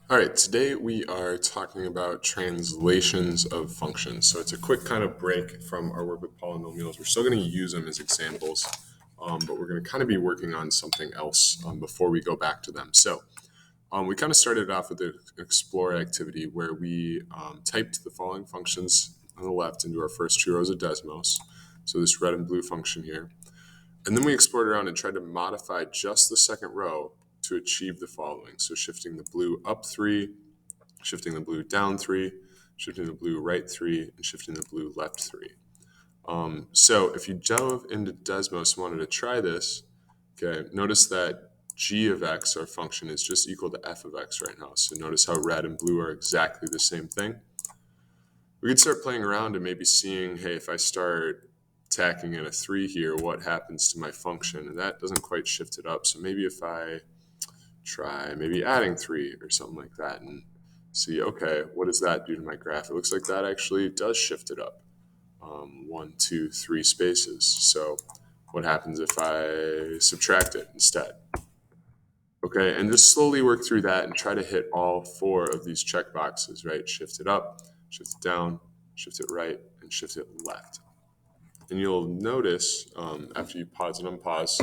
All right, today we are talking about translations of functions. So it's a quick kind of break from our work with polynomials. We're still going to use them as examples, but we're going to kind of be working on something else before we go back to them. So we kind of started off with the explore activity where we typed the following functions on the left into our first two rows of Desmos. So this red and blue function here. And then we explored around and tried to modify just the second row to achieve the following. So shifting the blue up 3, shifting the blue down 3, shifting the blue right 3, and shifting the blue left 3. So if you dove into Desmos and wanted to try this, okay, notice that g of x, our function, is just equal to f of x right now. So notice how red and blue are exactly the same thing. We could start playing around and maybe seeing, hey, if I start tacking in a 3 here, what happens to my function? And that doesn't quite shift it up. So maybe if I try maybe adding 3 or something like that and see, okay, what does that do to my graph? It looks like that actually does shift it up 1, 2, 3 spaces. So what happens if I subtract it instead? Okay, and just slowly work through that and try to hit all 4 of these check boxes, right? Shift it up, shift it down, shift it right, and shift it left. And you'll notice after you pause and unpause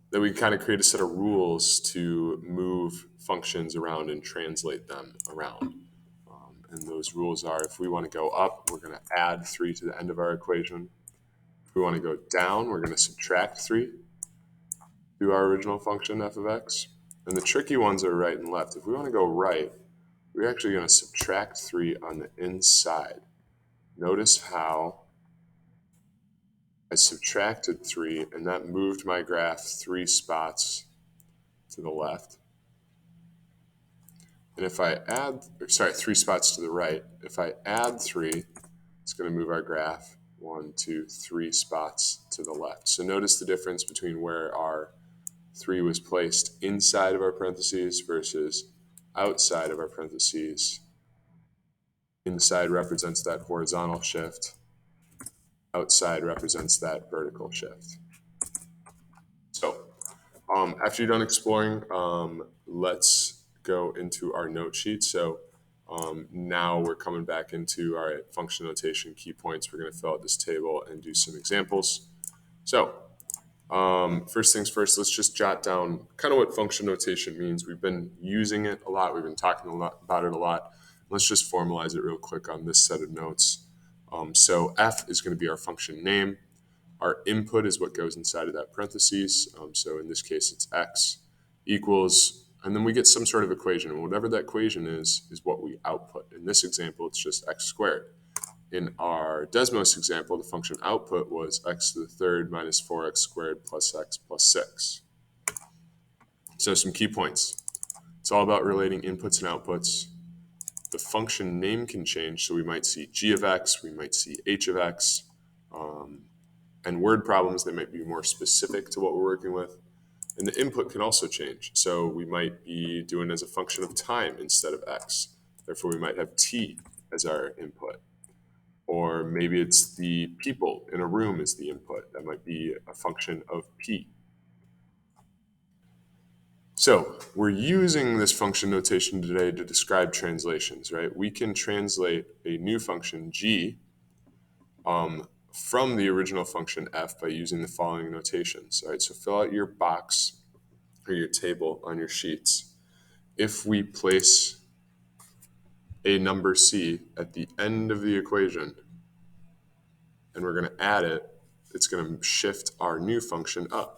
that we kind of create a set of rules to move functions around and translate them around. And those rules are, if we want to go up, we're going to add 3 to the end of our equation. If we want to go down, we're going to subtract 3 to our original function f of x. And the tricky ones are right and left. If we want to go right, we're actually going to subtract 3 on the inside. Notice how I subtracted 3, and that moved my graph 3 spots to the left. And if I add, 3 spots to the right. If I add 3, it's going to move our graph 1, 2, 3 spots to the left. So notice the difference between where our 3 was placed inside of our parentheses versus outside of our parentheses. Inside represents that horizontal shift. Outside represents that vertical shift. So after you're done exploring, let's go into our note sheet. So now we're coming back into our function notation key points. We're going to fill out this table and do some examples. So first things first, let's just jot down kind of what function notation means. We've been using it a lot. We've been talking about it a lot. Let's just formalize it real quick on this set of notes. So f is going to be our function name. Our input is what goes inside of that parentheses. So in this case, it's x equals, and then we get some sort of equation. And whatever that equation is what we output. In this example, it's just x squared. In our Desmos example, the function output was x to the third minus 4x squared plus x plus 6. So some key points. It's all about relating inputs and outputs. The function name can change, so we might see g of x, we might see h of x, and word problems that might be more specific to what we're working with. And the input can also change. So we might be doing as a function of time instead of x. Therefore, we might have t as our input. Or maybe it's the people in a room is the input. That might be a function of p. So we're using this function notation today to describe translations, right? We can translate a new function g from the original function f by using the following notations. All right, so fill out your box or your table on your sheets. If we place a number c at the end of the equation and we're going to add it, it's going to shift our new function up.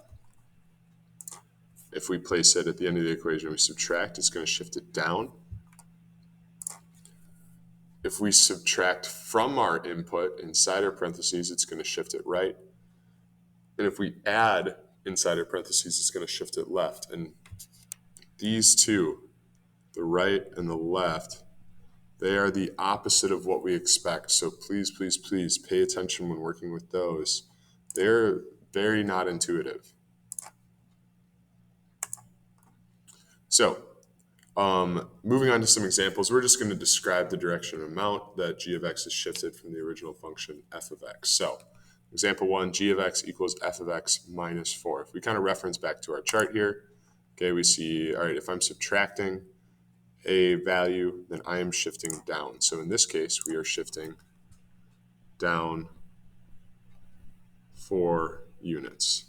If we place it at the end of the equation, we subtract, it's going to shift it down. If we subtract from our input inside our parentheses, it's going to shift it right. And if we add inside our parentheses, it's going to shift it left. And these two, the right and the left, they are the opposite of what we expect. So please, please, please pay attention when working with those. They're very not intuitive. So moving on to some examples, we're just going to describe the direction of amount that g of x is shifted from the original function f of x. So example 1, g of x equals f of x minus 4. If we kind of reference back to our chart here, Okay, we see, all right, if I'm subtracting a value, then I am shifting down. So in this case, we are shifting down 4 units.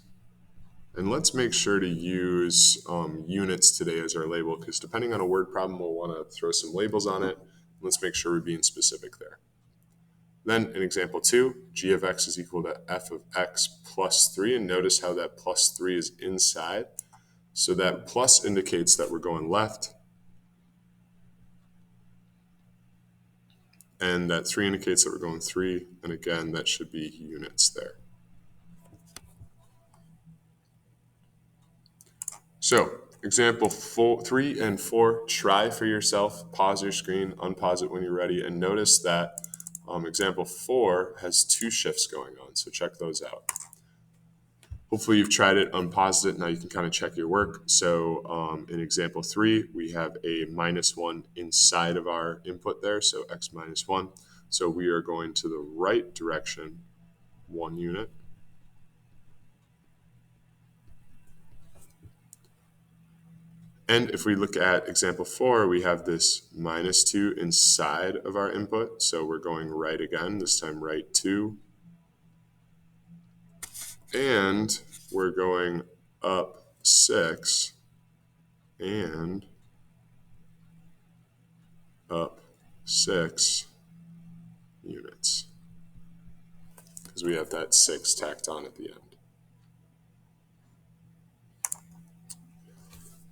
And let's make sure to use units today as our label, because depending on a word problem, we'll want to throw some labels on it. Let's make sure we're being specific there. Then in example 2, g of x is equal to f of x plus 3. And notice how that plus 3 is inside. So that plus indicates that we're going left. And that 3 indicates that we're going 3. And again, that should be units there. So example 3 and 4, try for yourself. Pause your screen, unpause it when you're ready. And notice that example 4 has 2 shifts going on. So check those out. Hopefully you've tried it, unpaused it. Now you can kind of check your work. So in example 3, we have a -1 inside of our input there. So x minus 1. So we are going to the right direction 1 unit. And if we look at example 4, we have this -2 inside of our input. So we're going right again, this time right 2. And we're going up 6 and up 6 units, because we have that 6 tacked on at the end.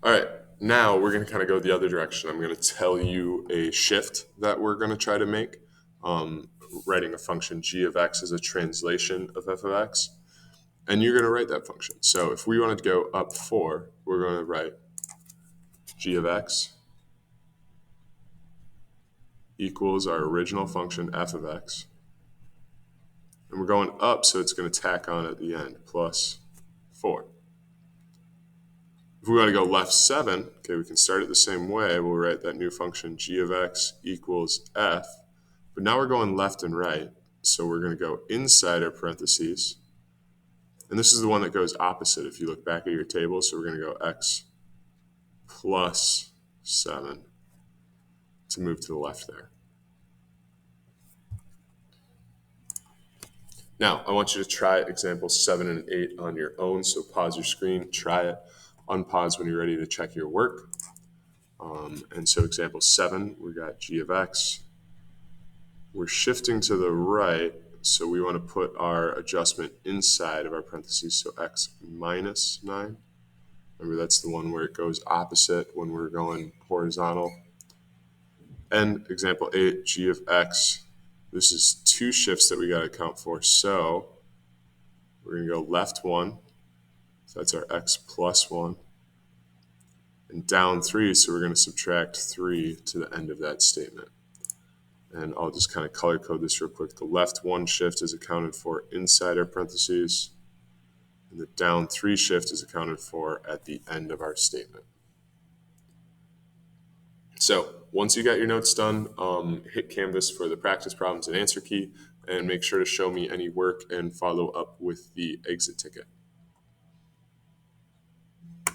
All right, now we're going to kind of go the other direction. I'm going to tell you a shift that we're going to try to make. Writing a function g of x as a translation of f of x. And you're going to write that function. So if we wanted to go up 4, we're going to write g of x equals our original function f of x. And we're going up, so it's going to tack on at the end, plus 4. If we want to go left 7, okay, we can start it the same way. We'll write that new function g of x equals f. But now we're going left and right. So we're going to go inside our parentheses. And this is the one that goes opposite if you look back at your table. So we're going to go x plus 7 to move to the left there. Now, I want you to try examples 7 and 8 on your own. So pause your screen, try it, unpause when you're ready to check your work. And so example 7, we got g of x. We're shifting to the right. So we want to put our adjustment inside of our parentheses, so x minus 9. Remember, that's the one where it goes opposite when we're going horizontal. And example 8, g of x. This is 2 shifts that we got to account for. So we're going to go left 1. So that's our x plus 1. And down 3, so we're going to subtract 3 to the end of that statement. And I'll just kind of color code this real quick. The left 1 shift is accounted for inside our parentheses, and the down 3 shift is accounted for at the end of our statement. So once you got your notes done, hit Canvas for the practice problems and answer key, and make sure to show me any work and follow up with the exit ticket.